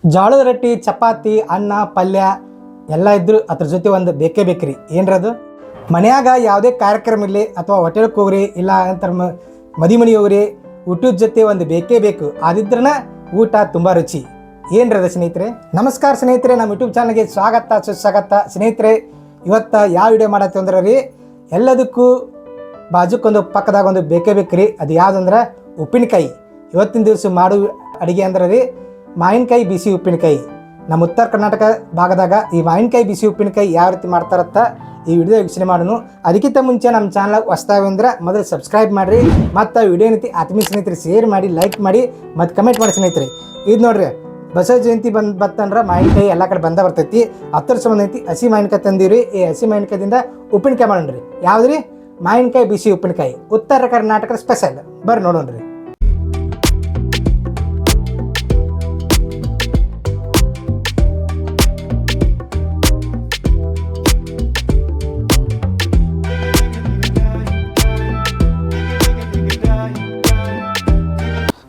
ಜೋಳದ ರೊಟ್ಟಿ, ಚಪಾತಿ, ಅನ್ನ, ಪಲ್ಯ ಎಲ್ಲ ಇದ್ದರೂ ಅದ್ರ ಜೊತೆ ಒಂದು ಬೇಕೇ ಬೇಕ್ರಿ. ಏನ್ರದು? ಮನ್ಯಾಗ ಯಾವುದೇ ಕಾರ್ಯಕ್ರಮ ಇರಲಿ ಅಥವಾ ಹೋಟೆಲ್ಗೆ ಹೋಗ್ರಿ, ಇಲ್ಲ ಅಂತ ಮನೆ ಹೋಗ್ರಿ, ಊಟದ ಜೊತೆ ಒಂದು ಬೇಕೇ ಬೇಕು. ಆದಿದ್ರನ ಊಟ ತುಂಬ ರುಚಿ. ಏನ್ರದ ಸ್ನೇಹಿತರೆ? ನಮಸ್ಕಾರ ಸ್ನೇಹಿತರೆ, ನಮ್ಮ ಯೂಟ್ಯೂಬ್ ಚಾನಲ್ಗೆ ಸ್ವಾಗತ ಸುಸ್ವಾಗತ. ಸ್ನೇಹಿತರೆ, ಇವತ್ತು ಯಾವ ವಿಡಿಯೋ ಮಾಡತ್ತೆ ಅಂದ್ರೆ ರೀ, ಎಲ್ಲದಕ್ಕೂ ಬಾಜುಕ್ಕೊಂದು ಪಕ್ಕದಾಗ ಒಂದು ಬೇಕೇ ಬೇಕ್ರಿ. ಅದು ಯಾವುದಂದ್ರೆ ಉಪ್ಪಿನಕಾಯಿ. ಇವತ್ತಿನ ದಿವಸ ಮಾಡೋ ಅಡುಗೆ ಅಂದ್ರೆ ರೀ ಮಾವಿನಕಾಯಿ ಬಿಸಿ ಉಪ್ಪಿನಕಾಯಿ. ನಮ್ಮ ಉತ್ತರ ಕರ್ನಾಟಕ ಭಾಗದಾಗ ಈ ಮಾವಿನಕಾಯಿ ಬಿಸಿ ಉಪ್ಪಿನಕಾಯಿ ಯಾವ ರೀತಿ ಮಾಡ್ತಾರತ್ತ ಈ ವಿಡಿಯೋ ವೀಕ್ಷಣೆ ಮಾಡೋಣ. ಅದಕ್ಕಿಂತ ಮುಂಚೆ ನಮ್ಮ ಚಾನಲ್ ಹೊಸ್ತಾವೆ ಅಂದ್ರೆ ಮೊದಲು ಸಬ್ಸ್ಕ್ರೈಬ್ ಮಾಡಿರಿ, ಮತ್ತು ವಿಡಿಯೋ ನೀತಿ ಆತ್ಮೀಯ ಸ್ನೇಹಿತರೆ ಶೇರ್ ಮಾಡಿ, ಲೈಕ್ ಮಾಡಿ, ಮತ್ತು ಕಮೆಂಟ್ ಮಾಡಿ ಸ್ನೇಹಿತರೆ. ಇದು ನೋಡ್ರಿ, ಬಸವ ಜಯಂತಿ ಬತ್ತಂದ್ರೆ ಮಾವಿನಕಾಯಿ ಎಲ್ಲ ಕಡೆ ಬರ್ತೈತಿ. ಹತ್ತರ ಸಂಬಂಧ ಐತಿ ಹಸಿ ಮಾವಿನಕಾಯಿ ತಂದೀವ್ರಿ. ಈ ಹಸಿ ಮಾವಿನಕಾಯಿಂದ ಉಪ್ಪಿನಕಾಯಿ ಮಾಡೋಣ್ರಿ. ಯಾವ್ದ್ರಿ? ಮಾವಿನಕಾಯಿ ಬಿಸಿ ಉಪ್ಪಿನಕಾಯಿ, ಉತ್ತರ ಕರ್ನಾಟಕದ ಸ್ಪೆಷಲ್. ಬರ್ರಿ ನೋಡೋಣ್ರಿ.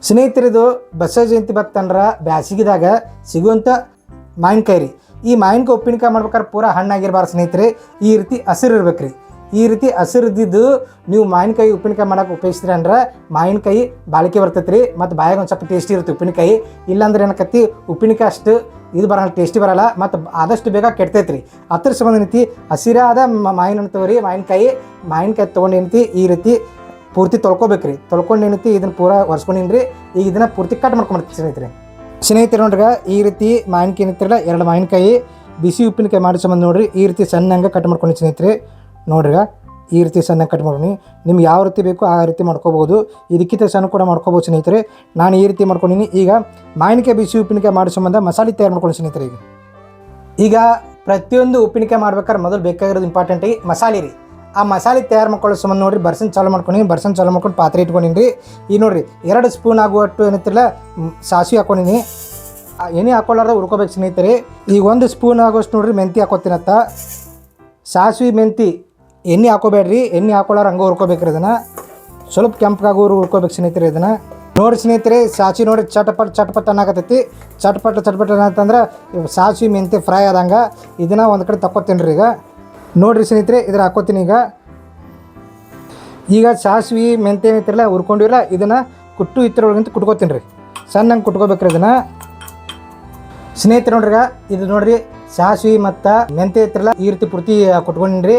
ಸ್ನೇಹಿತರಿದು ಬಸವ ಜಯಂತಿ ಬತ್ತಂದ್ರೆ ಬ್ಯಾಸಿಗಿದಾಗ ಸಿಗುವಂಥ ಮಾವಿನಕಾಯಿ ರೀ. ಈ ಮಾವಿನಕಾಯಿ ಉಪ್ಪಿನಕಾಯಿ ಮಾಡ್ಬೇಕಾದ್ರೆ ಪೂರಾ ಹಣ್ಣಾಗಿರ್ಬಾರ್ದು ಸ್ನೇಹಿತರೆ. ಈ ರೀತಿ ಹಸಿರು ಇರ್ಬೇಕು ರೀ. ಈ ರೀತಿ ಹಸಿರಿದ್ದು ನೀವು ಮಾವಿನಕಾಯಿ ಉಪ್ಪಿನಕಾಯಿ ಮಾಡೋಕೆ ಉಪಯೋಗಿಸ್ತೀರಿ ಅಂದ್ರೆ ಮಾವಿನಕಾಯಿ ಬಾಳಿಕೆ ಬರ್ತೈತೆ ರೀ, ಮತ್ತು ಬಾಯಾಗ ಒಂದು ಸ್ವಲ್ಪ ಟೇಸ್ಟಿ ಇರುತ್ತೆ ಉಪ್ಪಿನಕಾಯಿ. ಇಲ್ಲಾಂದ್ರೆ ಏನಕ್ಕತ್ತಿ ಉಪ್ಪಿನಕಾಯಿ ಅಷ್ಟು ಇದು ಬರೋಲ್ಲ, ಟೇಸ್ಟಿ ಬರೋಲ್ಲ, ಮತ್ತು ಆದಷ್ಟು ಬೇಗ ಕೆಡ್ತೈತೆ ರೀ. ಅದ್ರ ಸಂಬಂಧ ಏನೈತಿ ಹಸಿರಾದ ಮಾವಿನ ತಗೋರಿ. ಮಾವಿನಕಾಯಿ ತೊಗೊಂಡು ಏನೈತಿ ಈ ರೀತಿ ಪೂರ್ತಿ ತೊಳ್ಕೊಬೇಕ್ರಿ. ತೊಳ್ಕೊಂಡು ಏನೈತಿ ಇದನ್ನು ಪೂರ ಒರೆಸ್ಕೊಂಡಿನ್ರಿ. ಈಗ ಇದನ್ನು ಪೂರ್ತಿ ಕಟ್ ಮಾಡ್ಕೊಂಡ್ಬರ್ತೀವಿ ಸ್ನೇಹಿತರೆ ನೋಡ್ರಿ, ಈ ರೀತಿ ಮಾವಿನಕಾಯಿ ಏನೈತಿರಲ್ಲ, 2 ಮಾವಿನಕಾಯಿ ಬಿಸಿ ಉಪ್ಪಿನಕಾಯಿ ಮಾಡಿ ಸಂಬಂಧ ನೋಡ್ರಿ ಈ ರೀತಿ ಸಣ್ಣಂಗೆ ಕಟ್ ಮಾಡ್ಕೊಂಡು ಸ್ನೇಹಿತರೆ. ನೋಡ್ರಿ, ಈ ರೀತಿ ಸಣ್ಣಗೆ ಕಟ್ ಮಾಡ್ಕೊಂಡು ನಿಮ್ಗೆ ಯಾವ ರೀತಿ ಬೇಕು ಆ ರೀತಿ ಮಾಡ್ಕೋಬೋದು. ಇದಕ್ಕಿಂತ ಸಣ್ಣ ಕೂಡ ಮಾಡ್ಕೋಬೋದು ಸ್ನೇಹಿತರೆ. ನಾನು ಈ ರೀತಿ ಮಾಡ್ಕೊಂಡಿನಿ. ಈಗ ಮಾವಿನಕಾಯಿ ಬಿಸಿ ಉಪ್ಪಿನಕಾಯಿ ಮಾಡೋ ಸಂಬಂಧ ಮಸಾಲೆ ತಯಾರು ಮಾಡ್ಕೊಂಡು ಸ್ನೇಹಿತರೆ. ಈಗ ಪ್ರತಿಯೊಂದು ಉಪ್ಪಿನಕಾಯಿ ಮಾಡ್ಬೇಕಾದ್ರೆ ಮೊದಲು ಬೇಕಾಗಿರೋದು ಇಂಪಾರ್ಟೆಂಟ್ ಆಗಿ ಮಸಾಲೆ ರೀ. ಆ ಮಸಾಲೆ ತಯಾರು ಮಾಡ್ಕೊಳ್ಳೋ ಸಂಬಂಧ ನೋಡಿರಿ ಬರ್ಸನ್ ಚಾಲು ಮಾಡ್ಕೊಂಡು ಪಾತ್ರೆ ಇಟ್ಕೊಂಡಿನಿ. ಈಗ ನೋಡಿರಿ 2 ಸ್ಪೂನ್ ಆಗುವಷ್ಟು ಏನೈತಿರಲ್ಲ ಸಾಸಿವೆ ಹಾಕೊಂಡಿನಿ. ಎಣ್ಣೆ ಹಾಕೊಳ್ಳಾರ್ದ ಹುರ್ಕೋಬೇಕು ಸ್ನೇಹಿತರೆ. ಈಗ 1 ಸ್ಪೂನ್ ಆಗೋಷ್ಟು ನೋಡಿರಿ ಮೆಂತಿ ಹಾಕೋತೀನತ್ತ. ಸಾಸಿವೆ ಮೆಂತಿ ಎಣ್ಣೆ ಹಾಕೋಬೇಡ್ರಿ, ಎಣ್ಣೆ ಹಾಕೊಳ್ಳಾರ ಹಂಗೆ ಹುರ್ಕೋಬೇಕ್ರಿ. ಇದನ್ನು ಸ್ವಲ್ಪ ಕೆಂಪಗಾಗೋರು ಹುರ್ಕೋಬೇಕು ಸ್ನೇಹಿತರೆ. ಇದನ್ನು ನೋಡಿ ಸ್ನೇಹಿತರೆ, ಸಾಸಿವೆ ನೋಡಿ ಚಟ್ಪಟ್ ಅನ್ನಕತ್ತೈತಿ. ಚಟ್ಪಟ್ ಅಂತಂದ್ರೆ ಸಾಸಿವೆ ಮೆಂತಿ ಫ್ರೈ ಆದಂಗೆ ಇದನ್ನು ಒಂದು ಕಡೆ ತಕ್ಕೋತೀನಿ ರೀ. ಈಗ ನೋಡಿರಿ ಸ್ನೇಹಿತರೆ, ಇದ್ರ ಹಾಕೋತೀನಿ. ಈಗ ಸಾಸಿವೆ ಮೆಂತೆ ಏನೈತಿರಲ್ಲ ಹುರ್ಕೊಂಡಿರಲ್ಲ, ಇದನ್ನು ಇತ್ತರೊಳಗಂತ ಕುಟ್ಕೋತೀನಿ ರೀ. ಸಣ್ಣಂಗೆ ಕುಟ್ಕೋಬೇಕ್ರಿ ಇದನ್ನು ಸ್ನೇಹಿತರೆ. ನೋಡ್ರಿ, ಇದು ನೋಡ್ರಿ ಸಾಸಿವೆ ಮತ್ತು ಮೆಂತೆ ಐತಿರಲ್ಲ ಈ ರೀತಿ ಪೂರ್ತಿ ಕುಟ್ಕೊಂಡಿನಿ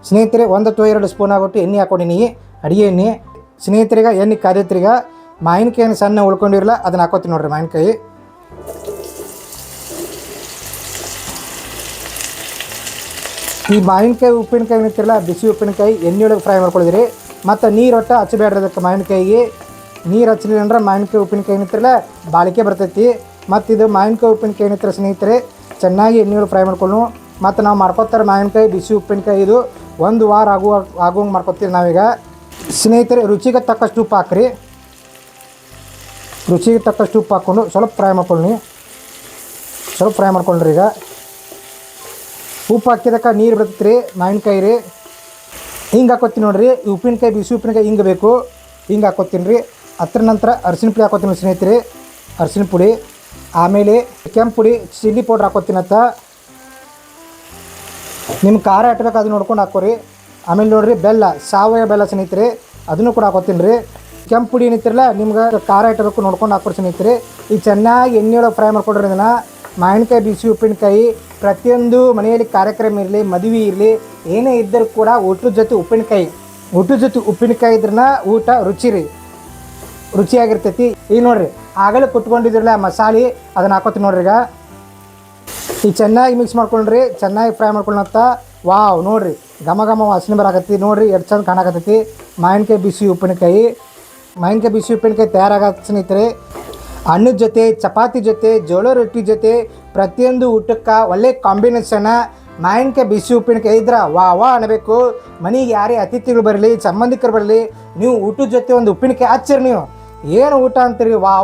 ಸ್ನೇಹಿತರೆ. 1 ಅಥವಾ 2 ಸ್ಪೂನ್ ಆಗೋಟ್ಟು ಎಣ್ಣೆ ಹಾಕೊಂಡಿನಿ, ಅಡುಗೆ ಎಣ್ಣೆ ಸ್ನೇಹಿತರಿಗೆ. ಎಣ್ಣೆ ಕಾದೈತ್ರಿಗ ಮಾವಿನಕಾಯಿ ಸಣ್ಣ ಉಳ್ಕೊಂಡಿರಲ್ಲ ಅದನ್ನು ಹಾಕೋತೀನಿ ನೋಡ್ರಿ. ಮಾವಿನಕಾಯಿ ಈ ಮಾವಿನಕಾಯಿ ಉಪ್ಪಿನಕಾಯಿ ಏನೈತಿರಲ್ಲ ಬಿಸಿ ಉಪ್ಪಿನಕಾಯಿ ಎಣ್ಣೆ ಒಳಗೆ ಫ್ರೈ ಮಾಡ್ಕೊಂಡಿದ್ರಿ. ಮತ್ತು ನೀರು ಒಟ್ಟು ಹಚ್ಚಬೇಡ್ರದಕ್ಕೆ. ಮಾವಿನಕಾಯಿಗೆ ನೀರು ಹಚ್ಚಲಿಲ್ಲ ಅಂದ್ರೆ ಮಾವಿನಕಾಯಿ ಉಪ್ಪಿನಕಾಯಿ ಏನೈತಿರಲ್ಲ ಬಾಳಿಕೆ ಬರ್ತೈತಿ. ಮತ್ತು ಇದು ಮಾವಿನಕಾಯಿ ಉಪ್ಪಿನಕಾಯಿ ಏನೈತಿರ ಸ್ನೇಹಿತರೆ ಚೆನ್ನಾಗಿ ಎಣ್ಣೆ ಒಳಗೆ ಫ್ರೈ ಮಾಡ್ಕೊಂಡು. ಮತ್ತು ನಾವು ಮಾಡ್ಕೊತಾರೆ ಮಾವಿನಕಾಯಿ ಬಿಸಿ ಉಪ್ಪಿನಕಾಯಿ ಇದು 1 ವಾರ ಆಗುವಂಗೆ ಮಾಡ್ಕೊತೀವಿ ನಾವೀಗ ಸ್ನೇಹಿತರೆ. ರುಚಿಗೆ ತಕ್ಕಷ್ಟು ಉಪ್ಪು ಹಾಕ್ರಿ. ರುಚಿಗೆ ತಕ್ಕಷ್ಟು ಉಪ್ಪು ಹಾಕ್ಕೊಂಡು ಸ್ವಲ್ಪ ಫ್ರೈ ಮಾಡ್ಕೊಂಡ್ರಿ. ಈಗ ಉಪ್ಪು ಹಾಕಿದಕ್ಕೆ ನೀರು ಬರ್ತೈತೆ ರೀ ಮಾವಿನಕಾಯಿ ರೀ. ಹಿಂಗೆ ಹಾಕೋತೀನಿ ನೋಡಿರಿ. ಉಪ್ಪಿನಕಾಯಿ ಬಿಸಿ ಉಪ್ಪಿನಕಾಯಿ ಹಿಂಗೆ ಬೇಕು, ಹಿಂಗೆ ಹಾಕೋತೀನಿ ರೀ. ಅದ್ರ ನಂತರ ಅರಿಶಿನ ಪುಡಿ ಹಾಕೋತೀನಿ ಸ್ನೇಹಿತರೆ. ಅರಿಶಿನ ಪುಡಿ, ಆಮೇಲೆ ಕೆಂಪು ಪುಡಿ, ಚಿಲ್ಲಿ ಪೌಡ್ರ್ ಹಾಕೋತೀನತ್ತ. ನಿಮ್ಮ ಖಾರ ಇಟ್ಬೇಕು ಅದು ನೋಡ್ಕೊಂಡು ಹಾಕೋರಿ. ಆಮೇಲೆ ನೋಡಿರಿ ಬೆಲ್ಲ, ಸಾವಯವ ಬೆಲ್ಲ ಸ್ನೇಹಿತರೆ, ಅದನ್ನು ಕೂಡ ಹಾಕೋತೀನಿ ರೀ. ಕೆಂಪು ಪುಡಿ ಏನಿತ್ತಿರಲ್ಲ ನಿಮ್ಗೆ ಖಾರ ಇಟ್ಟಬೇಕು ನೋಡ್ಕೊಂಡು ಹಾಕೋರಿ ಸ್ನೇಹಿತರೆ. ಈಗ ಚೆನ್ನಾಗಿ ಎಣ್ಣೆಯೊಳಗೆ ಫ್ರೈ ಮಾಡ್ಕೊಡ್ರಿ ಇದನ್ನು. ಮಾವಿನಕಾಯಿ ಬಿಸಿ ಉಪ್ಪಿನಕಾಯಿ ಪ್ರತಿಯೊಂದು ಮನೆಯಲ್ಲಿ ಕಾರ್ಯಕ್ರಮ ಇರಲಿ, ಮದುವೆ ಇರಲಿ, ಏನೇ ಇದ್ದರೂ ಕೂಡ ಊಟದ ಜೊತೆ ಉಪ್ಪಿನಕಾಯಿ ಇದ್ರನ್ನ ಊಟ ರುಚಿಯಾಗಿರ್ತೈತಿ. ಈಗ ನೋಡಿರಿ ಆಗಲೇ ಕುಟ್ಕೊಂಡಿದ್ರಲ್ಲ ಮಸಾಲೆ ಅದನ್ನು ಹಾಕೋತೀನಿ ನೋಡ್ರಿ. ಈಗ ಚೆನ್ನಾಗಿ ಮಿಕ್ಸ್ ಮಾಡ್ಕೊಂಡ್ರಿ, ಚೆನ್ನಾಗಿ ಫ್ರೈ ಮಾಡ್ಕೊಳ್ಳೋಂಥ. ವಾವ್ ನೋಡಿರಿ ಘಮ ವಾಸನೆ ಬರಾಕತ್ತಿ ನೋಡಿರಿ, ಎಷ್ಟು ಚಂದ ಕಾಣಕತ್ತೈತಿ. ಮಾವಿನಕಾಯಿ ಬಿಸಿ ಉಪ್ಪಿನಕಾಯಿ ತಯಾರಾಗತ್ತೆ ಸ್ನೇಹಿತರೆ. ಅನ್ನದ ಜೊತೆ, ಚಪಾತಿ ಜೊತೆ, ಜೋಳ ರೊಟ್ಟಿ ಜೊತೆ, ಪ್ರತಿಯೊಂದು ಊಟಕ್ಕೆ ಒಳ್ಳೆ ಕಾಂಬಿನೇಷನ್. ಮಾವಿನಕಾಯಿ ಬಿಸಿ ಉಪ್ಪಿನಕಾಯಿ ಇದ್ರೆ ವಾ ಅನ್ನಬೇಕು. ಮನೆಗೆ ಯಾರೇ ಅತಿಥಿಗಳು ಬರಲಿ, ಸಂಬಂಧಿಕರು ಬರಲಿ, ನೀವು ಊಟದ ಜೊತೆ ಒಂದು ಉಪ್ಪಿನಕಾಯಿ ಹಚ್ಚಿರಿ. ನೀವು ಏನು ಊಟ ಅಂತೀರಿ ವಾ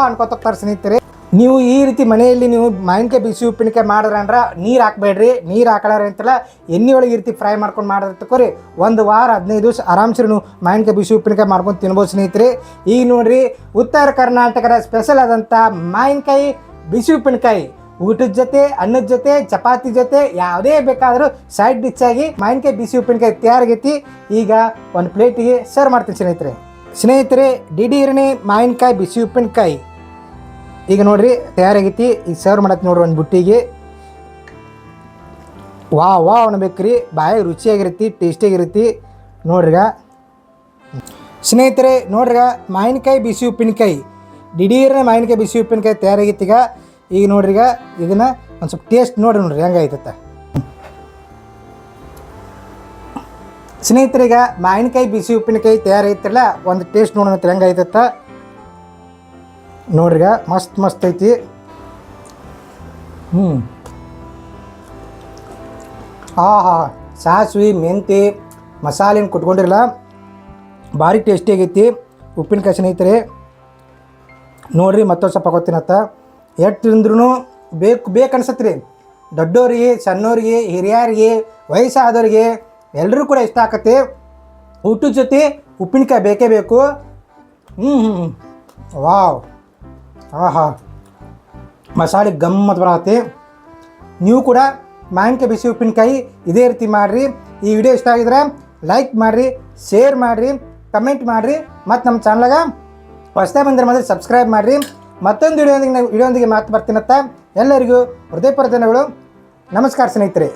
ಅನ್ಕೋತಾರೆ ಸ್ನೇಹಿತರೆ. ನೀವು ಈ ರೀತಿ ಮನೆಯಲ್ಲಿ ನೀವು ಮಾವಿನಕಾಯಿ ಬಿಸಿ ಉಪ್ಪಿನಕಾಯಿ ಮಾಡಿದ್ರಂದ್ರೆ ನೀರು ಹಾಕಬೇಡ್ರಿ. ನೀರು ಹಾಕಲಾರ ಅಂತಲ್ಲ ಎಣ್ಣೆ ಒಳಗೆ ಈ ರೀತಿ ಫ್ರೈ ಮಾಡ್ಕೊಂಡು ಮಾಡಿದ್ರೆ ತಕೋರಿ 1 ವಾರ 15 ದಿವಸ ಆರಾಮ್ಸರಿ ನೀವು ಮಾವಿನಕಾಯಿ ಬಿಸಿ ಉಪ್ಪಿನಕಾಯಿ ಮಾಡ್ಕೊಂಡು ತಿನ್ಬೋದು ಸ್ನೇಹಿತರೆ. ಈಗ ನೋಡಿರಿ ಉತ್ತರ ಕರ್ನಾಟಕದ ಸ್ಪೆಷಲ್ ಆದಂಥ ಮಾವಿನಕಾಯಿ ಬಿಸಿ ಉಪ್ಪಿನಕಾಯಿ ಊಟದ ಜೊತೆ, ಅನ್ನದ ಜೊತೆ, ಚಪಾತಿ ಜೊತೆ ಯಾವುದೇ ಬೇಕಾದರೂ ಸೈಡ್ ಡಿಚ್ ಆಗಿ ಮಾವಿನಕಾಯಿ ಬಿಸಿ ಉಪ್ಪಿನಕಾಯಿ ತಯಾರಾಗೈತಿ. ಈಗ ಒಂದು ಪ್ಲೇಟಿಗೆ ಸರ್ವ್ ಮಾಡ್ತೀನಿ ಸ್ನೇಹಿತರೆ. ದಿಢೀರ್ನೆ ಮಾವಿನಕಾಯಿ ಬಿಸಿ ಉಪ್ಪಿನಕಾಯಿ ಈಗ ನೋಡ್ರಿ ತಯಾರಾಗೈತಿ. ಈಗ ಸರ್ವ್ ಮಾಡತ್ತೆ ನೋಡ್ರಿ ಒಂದು ಬುಟ್ಟಿಗೆ. ವಾ ಅನ್ಬೇಕ್ರಿ, ಬಾಯಿಗೆ ರುಚಿಯಾಗಿರುತ್ತೆ, ಟೇಸ್ಟಿಯಾಗಿರುತ್ತೆ ನೋಡ್ರಿಗ ಸ್ನೇಹಿತರೆ. ನೋಡ್ರಿಗ ಮಾವಿನಕಾಯಿ ಬಿಸಿ ಉಪ್ಪಿನಕಾಯಿ, ದಿಢೀರ್ನೆ ಮಾವಿನಕಾಯಿ ಬಿಸಿ ಉಪ್ಪಿನಕಾಯಿ ತಯಾರಾಗೈತಿ. ಈಗ ನೋಡ್ರಿಗ ಇದನ್ನು ಒಂದು ಸ್ವಲ್ಪ ಟೇಸ್ಟ್ ನೋಡ್ರಿ ಹೆಂಗಾಯ್ತತ್ತ ಸ್ನೇಹಿತರೆ. ಈಗ ಮಾವಿನಕಾಯಿ ಬಿಸಿ ಉಪ್ಪಿನಕಾಯಿ ತಯಾರಾಗೈತಿರಲ್ಲ, ಒಂದು ಟೇಸ್ಟ್ ನೋಡೋಣ ಹೆಂಗಾಯ್ತತ್ತ ನೋಡ್ರಿಗ. ಮಸ್ತ್ ಐತಿ. ಸಾಸಿವೆ ಮೆಂತೆ ಮಸಾಲೆನ ಕುಟ್ಕೊಂಡಿರಲ್ಲ, ಭಾರಿ ಟೇಸ್ಟಿ ಆಗೈತಿ ಉಪ್ಪಿನಕಾಯಿ ಸ್ನೇಹಿತರೆ. ನೋಡ್ರಿ ಮತ್ತೊಂದು ಸ್ವಲ್ಪ ಹಾಕೋತೀನತ್ತ. ಎಷ್ಟು ತಿಂದ್ರೂ ಬೇಕು ಅನ್ಸತ್ತೆ ರೀ. ದೊಡ್ಡೋರಿಗೆ, ಸಣ್ಣವ್ರಿಗೆ, ಹಿರಿಯರಿಗೆ, ವಯಸ್ಸಾದವ್ರಿಗೆ ಎಲ್ಲರೂ ಕೂಡ ಇಷ್ಟ ಆಕತ್ತೆ. ಊಟದ ಜೊತೆ ಉಪ್ಪಿನಕಾಯಿ ಬೇಕೇ ಬೇಕು. ವಾವ್, ಮಸಾಲೆ ಗಮ್ಮತ್ ಬರತ್ತೆ. ನೀವು ಕೂಡ ಮಾವಿನಕಾಯಿ ಬಿಸಿ ಉಪ್ಪಿನಕಾಯಿ ಇದೇ ರೀತಿ ಮಾಡಿರಿ. ಈ ವಿಡಿಯೋ ಇಷ್ಟ ಆಗಿದ್ರೆ ಲೈಕ್ ಮಾಡಿರಿ, ಶೇರ್ ಮಾಡಿರಿ, ಕಮೆಂಟ್ ಮಾಡಿರಿ. ಮತ್ತು ನಮ್ಮ ಚಾನಲ್ಗ ಹೊಸದಾಗಿ ಬಂದರೆ ಮಾತ್ರ ಸಬ್ಸ್ಕ್ರೈಬ್ ಮಾಡಿರಿ. ಮತ್ತೊಂದು ವಿಡಿಯೋದೊಂದಿಗೆ ಮಾತು ಬರ್ತೀನತ್ತ. ಎಲ್ಲರಿಗೂ ಹೃದಯಪೂರ್ವಕ ಧನ್ಯವಾದಗಳು. ನಮಸ್ಕಾರ ಸ್ನೇಹಿತರೆ.